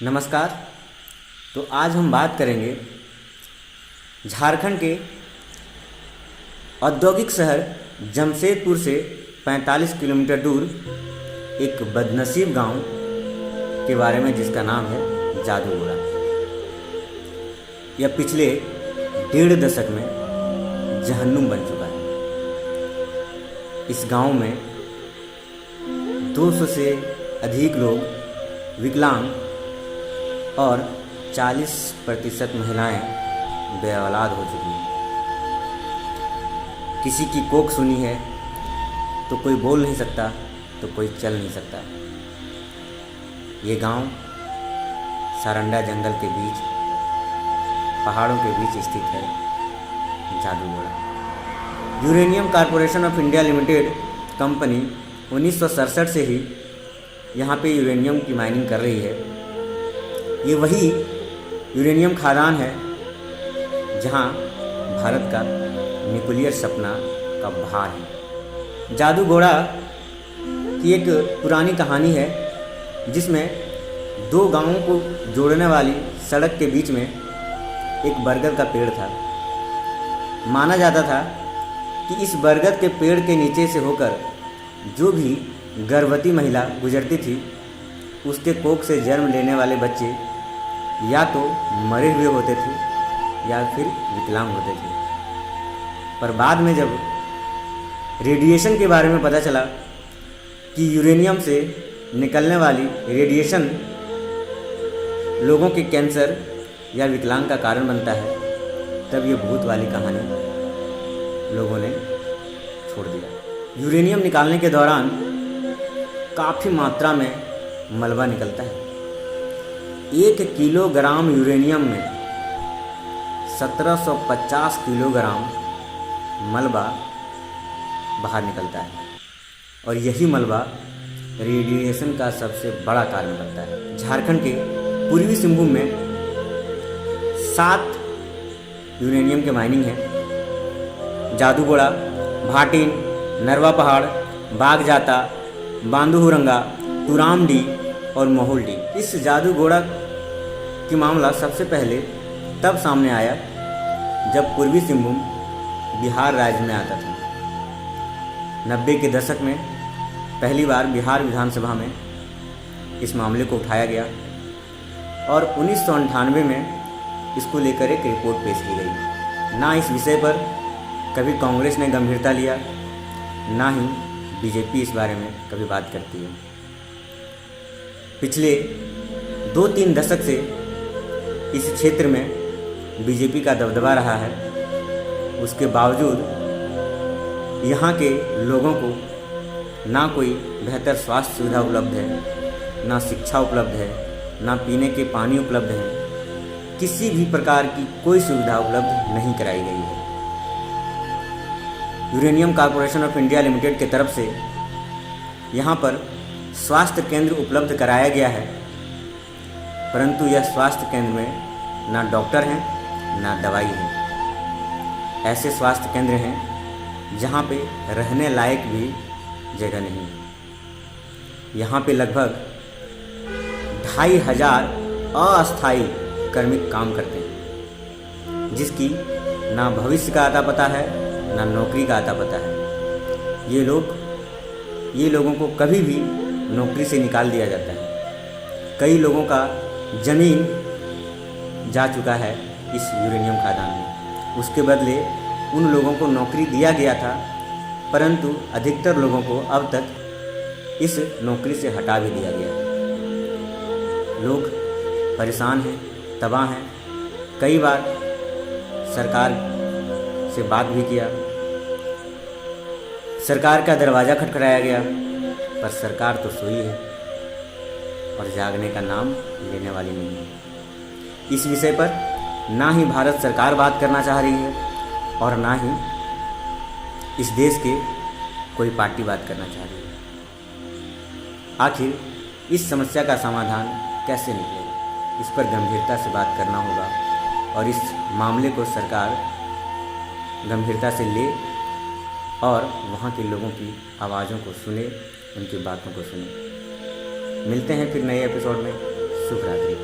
नमस्कार। तो आज हम बात करेंगे झारखंड के औद्योगिक शहर जमशेदपुर से 45 किलोमीटर दूर एक बदनसीब गांव के बारे में जिसका नाम है जादूगोड़ा। यह पिछले 1.5 दशक में जहन्नुम बन चुका है। इस गांव में 200 से अधिक लोग विकलांग और 40% महिलाएं बेऔलाद हो चुकी हैं। किसी की कोख सुनी है तो कोई बोल नहीं सकता तो कोई चल नहीं सकता। ये गांव सारंडा जंगल के बीच पहाड़ों के बीच स्थित है Jaduguda. Uranium corporation of India limited company 1967 से ही यहाँ पे यूरेनियम की माइनिंग कर रही है। ये वही यूरेनियम खदान है जहाँ भारत का न्यूक्लियर सपना का भार है। जादूगोड़ा की एक पुरानी कहानी है जिसमें 2 गांवों को जोड़ने वाली सड़क के बीच में एक बरगद का पेड़ था। माना जाता था कि इस बरगद के पेड़ के नीचे से होकर जो भी गर्भवती महिला गुजरती थी उसके कोख से जन्म लेने वाले बच्चे या तो मरे हुए होते थे या फिर विकलांग होते थे। पर बाद में जब रेडिएशन के बारे में पता चला कि यूरेनियम से निकलने वाली रेडिएशन लोगों के कैंसर या विकलांग का कारण बनता है, तब ये भूत वाली कहानी लोगों ने छोड़ दिया। यूरेनियम निकालने के दौरान काफ़ी मात्रा में मलबा निकलता है। 1 किलोग्राम यूरेनियम में 1750 किलोग्राम मलबा बाहर निकलता है और यही मलबा रेडिएशन का सबसे बड़ा कारण बनता है। झारखंड के पूर्वी सिंहभूम में 7 यूरेनियम के माइनिंग है। जादूगोड़ा, भाटिन, नरवा पहाड़, बागजाता, बांदुहुरंगा, तुरामडी और महुलडी। इस जादूगोड़ा की मामला सबसे पहले तब सामने आया जब पूर्वी सिंहभूम बिहार राज्य में आता था। 90 के दशक में पहली बार बिहार विधानसभा में इस मामले को उठाया गया और 1998 में इसको लेकर एक रिपोर्ट पेश की गई। ना इस विषय पर कभी कांग्रेस ने गंभीरता लिया, ना ही बीजेपी इस बारे में कभी बात करती है। पिछले 2-3 दशक से इस क्षेत्र में बीजेपी का दबदबा रहा है। उसके बावजूद यहाँ के लोगों को ना कोई बेहतर स्वास्थ्य सुविधा उपलब्ध है, ना शिक्षा उपलब्ध है, ना पीने के पानी उपलब्ध है। किसी भी प्रकार की कोई सुविधा उपलब्ध नहीं कराई गई है। Uranium corporation of India limited के तरफ से यहाँ पर स्वास्थ्य केंद्र उपलब्ध कराया गया है, परंतु यह स्वास्थ्य केंद्र में ना डॉक्टर हैं ना दवाई है। ऐसे स्वास्थ्य केंद्र हैं जहाँ पे रहने लायक भी जगह नहीं है। यहाँ पे लगभग 2500 अस्थायी कार्मिक काम करते हैं, जिसकी ना भविष्य का आता पता है ना नौकरी का आता पता है। ये लोगों को कभी भी नौकरी से निकाल दिया जाता है। कई लोगों का ज़मीन जा चुका है इस यूरेनियम खदान में। उसके बदले उन लोगों को नौकरी दिया गया था, परंतु अधिकतर लोगों को अब तक इस नौकरी से हटा भी दिया गया है। लोग परेशान हैं, तबाह हैं। कई बार सरकार से बात भी किया, सरकार का दरवाज़ा खटखटाया गया, पर सरकार तो सोई है और जागने का नाम लेने वाली नहीं है। इस विषय पर ना ही भारत सरकार बात करना चाह रही है और ना ही इस देश के कोई पार्टी बात करना चाह रही है। आखिर इस समस्या का समाधान कैसे निकलेगा, इस पर गंभीरता से बात करना होगा और इस मामले को सरकार गंभीरता से ले और वहाँ के लोगों की आवाज़ों को सुने, उनकी बातों को सुने। मिलते हैं फिर नए एपिसोड में। शुभ रात्रि।